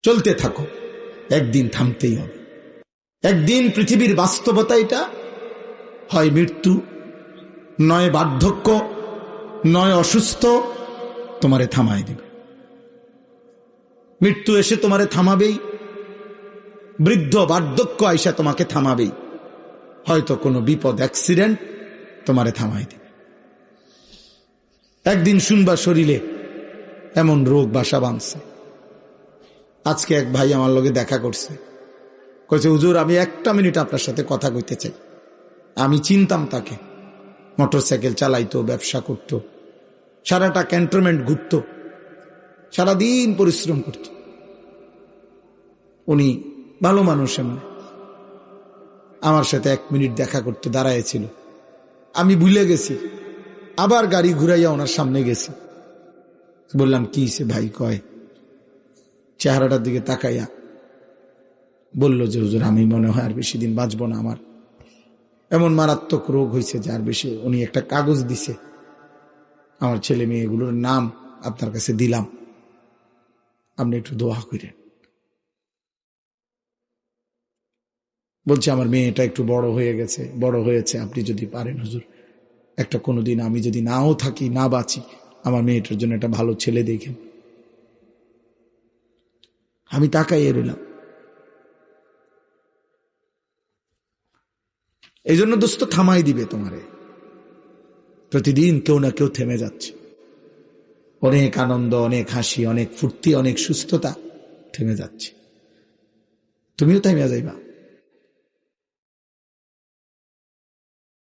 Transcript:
চলতে থাকো, একদিন থামতেই হবে। একদিন পৃথিবীর বাস্তবতা এটা, হয় মৃত্যু, নয় বার্ধক্য, নয় অসুস্থ, তোমারে থামায় দিবে। মৃত্যু এসে তোমারে থামাবেই, বৃদ্ধ বার্ধক্য আইসা তোমাকে থামাবেই, হয়তো কোনো বিপদ অ্যাক্সিডেন্ট তোমারে থামাই দিবে। একদিন শুনবা শরীরে এমন রোগ বাসা বাঁধছে। আজকে এক ভাই আমার লগে দেখা করছে, কইছে হুজুর আমি 1 মিনিট আপনার সাথে কথা কইতে চাই। আমি চিনতাম তাকে, মোটরসাইকেল চালাইতো, ব্যবসা করত, সারাটা ক্যান্টনমেন্ট ঘুরত, সারাদিন পরিশ্রম করত। উনি ভালো মানুষ, এমন আমার সাথে 1 মিনিট দেখা করতে দাঁড়াইছিল। আমি ভুলে গেছি, আবার গাড়ি ঘুরাইয়া ওনার সামনে গেছি। বললাম কি সে ভাই? কয় চেহারাটার দিকে তাকাইয়া বলল যে হুজুর আমি মনে হয় আর বেশি দিন বাঁচব না, আমার এমন মারাত্মক রোগ হয়েছে যে আর বেশি। উনি একটা কাগজ দিছে, আমার ছেলে মেয়েগুলোর নাম আপনার কাছে দিলাম, আপনি একটু দোয়া করেন। বলছে আমার মেয়েটা একটু বড় হয়ে গেছে, বড় হয়েছে, আপনি যদি পারেন হুজুর একটা কোনোদিন আমি যদি নাও থাকি, না বাঁচি, আমার মেয়েটার জন্য একটা ভালো ছেলে দেখেন। আমি তাকাইয়ে রইলাম। এই জন্য দোস্ত থামাই দিবে তোমারে। প্রতিদিন কেউ না কেউ থেমে যাচ্ছে, অনেক আনন্দ, অনেক হাসি, অনেক ফুর্তি, অনেক সুস্থতা থেমে যাচ্ছে। তুমিও থেমে যাইবা।